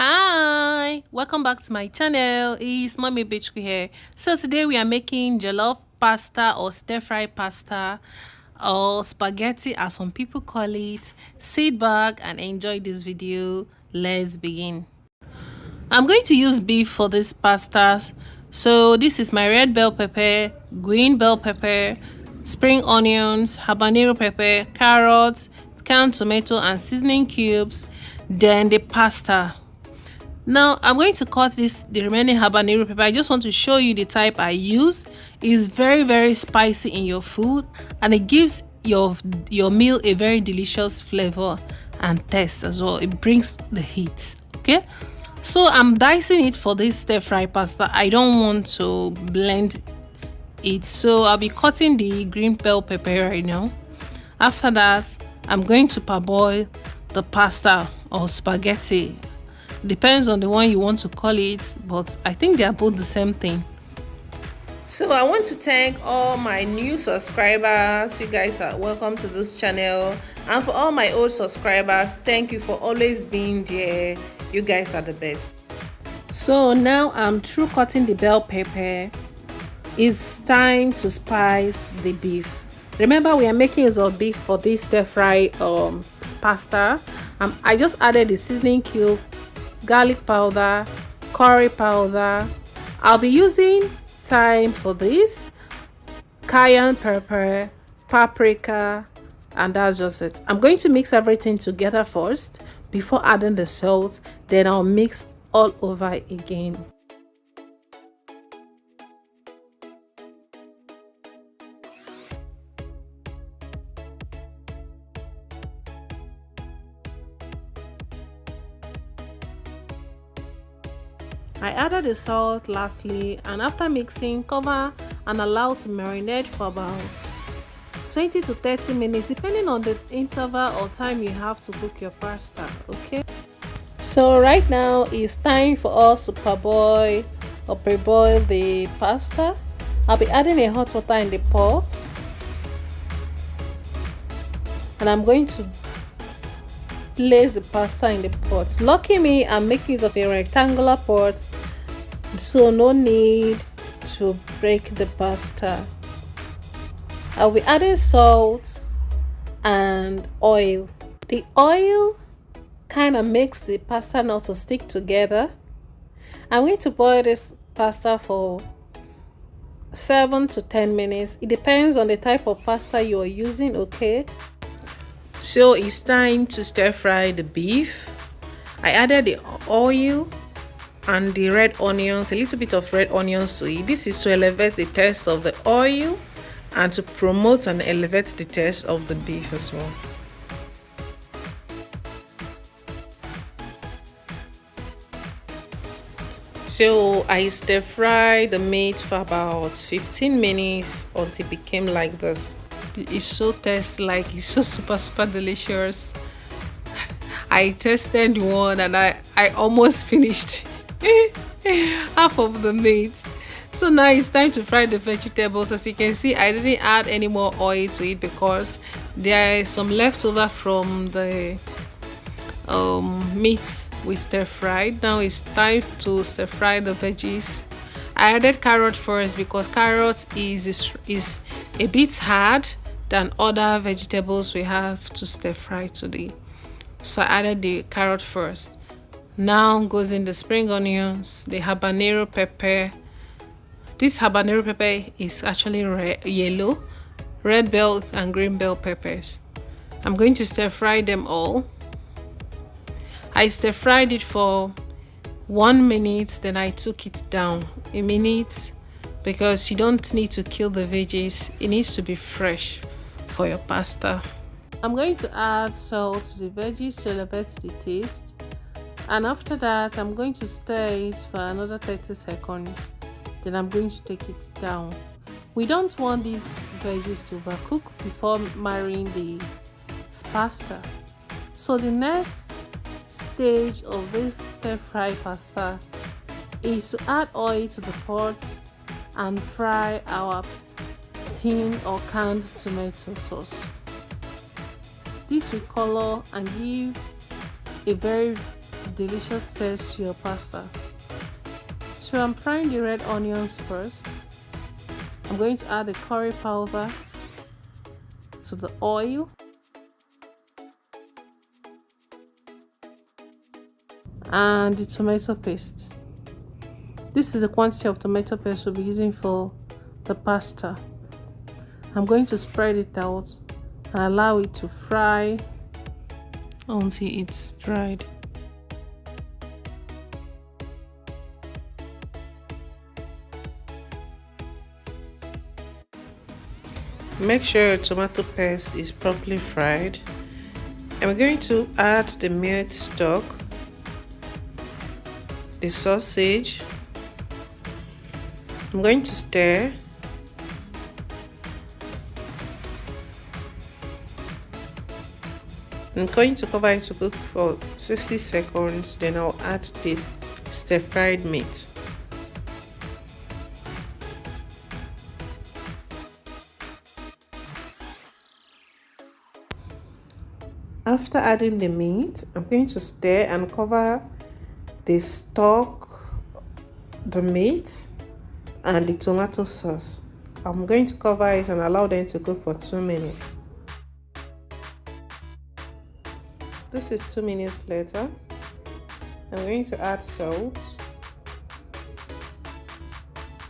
Hi, welcome back to my channel. It's Mommy Bitch here. So today we are making jollof pasta or stir-fry pasta or spaghetti as some people call it. Sit back and enjoy this video. Let's begin. I'm going to use beef for this pasta. So this is my red bell pepper, green bell pepper, spring onions, habanero pepper, carrots, canned tomato and seasoning cubes, then the pasta. Now I'm going to cut the remaining habanero pepper. I just want to show you the type I use. It's very spicy in your food and it gives your meal a very delicious flavor and taste as well. It brings the heat. Okay, so I'm dicing it for this stir fry pasta. I don't want to blend it, so I'll be cutting the green bell pepper right now. After that, I'm going to parboil the pasta or spaghetti. Depends on the one you want to call it, but I think they are both the same thing. So I want to thank all my new subscribers. You guys are welcome to this channel, and for all my old subscribers, thank you for always being there. You guys are the best. So now I'm through cutting the bell pepper. It's time to spice the beef. Remember, we are making use of beef for this stir fry pasta. I just added the seasoning cube, garlic powder, curry powder. I'll be using thyme for this, cayenne pepper, paprika, and that's just it. I'm going to mix everything together first before adding the salt, then I'll mix all over again. I added the salt lastly, and after mixing, cover and allow to marinate for about 20 to 30 minutes depending on the interval or time you have to cook your pasta. Okay, so right now it's time for us to parboil or pre-boil the pasta. I'll be adding a hot water in the pot, and I'm going to place the pasta in the pot. Lucky me, I'm making use of a rectangular pot, so no need to break the pasta. I'll be adding salt and oil. The oil kind of makes the pasta not to stick together. I'm going to boil this pasta for 7 to 10 minutes. It depends on the type of pasta you are using. Okay, so it's time to stir fry the beef. I added the oil and the red onions, a little bit of red onions to it. This is to elevate the taste of the oil and to promote and elevate the taste of the beef as well. So I stir fry the meat for about 15 minutes until it became like this. It's so tasty, like it's so super delicious. I tasted one and I almost finished half of the meat. So now it's time to fry the vegetables. As you can see, I didn't add any more oil to it because there is some leftover from the meat we stir fried. Now it's time to stir fry the veggies. I added carrot first because carrot is a bit hard than other vegetables we have to stir fry today. So I added the carrot first. Now goes in the spring onions, the habanero pepper. This habanero pepper is actually yellow, red bell and green bell peppers. I'm going to stir fry them all. I stir fried it for 1 minute, then I took it down a minute because you don't need to kill the veggies. It needs to be fresh for your pasta. I'm going to add salt to the veggies to elevate the taste, and after that I'm going to stir it for another 30 seconds, then I'm going to take it down. We don't want these veggies to overcook before marrying the pasta. So the next stage of this stir fry pasta is to add oil to the pot and fry our tin or canned tomato sauce. This will color and give a very delicious taste to your pasta. So I'm frying the red onions first. I'm going to add the curry powder to the oil and the tomato paste. This is the quantity of tomato paste we'll be using for the pasta. I'm going to spread it out and allow it to fry until it's dried. Make sure your tomato paste is properly fried. I'm going to add the meat stock, the sausage. I'm going to stir. I'm going to cover it to cook for 60 seconds, then I'll add the stir-fried meat. After adding the meat, I'm going to stir and cover the stock, the meat, and the tomato sauce. I'm going to cover it and allow them to cook for 2 minutes. This is 2 minutes later. I'm going to add salt,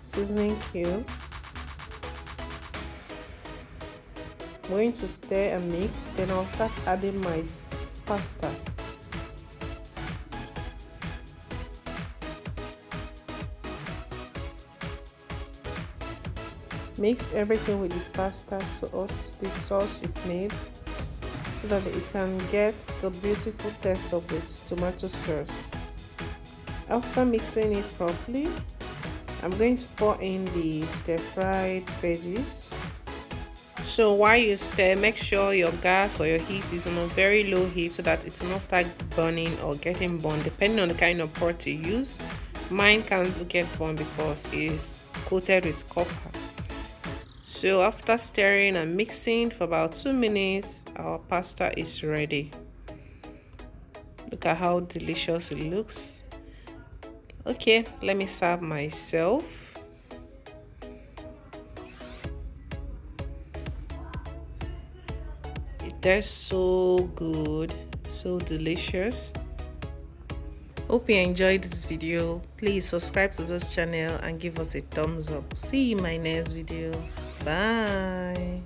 seasoning cube. I'm going to stir and mix, then I'll start adding my pasta. Mix everything with the pasta sauce, the sauce it made, so that it can get the beautiful taste of its tomato sauce. After mixing it properly, I'm going to pour in the stir-fried veggies. So while you stir, make sure your gas or your heat is on a very low heat so that it will not start burning or getting burned, depending on the kind of pot you use. Mine can't get burned because it's coated with copper. So after stirring and mixing for about 2 minutes, our pasta is ready. Look at how delicious it looks. Okay, let me serve myself. It tastes so good, so delicious. Hope you enjoyed this video. Please subscribe to this channel and give us a thumbs up. See you in my next video. Bye.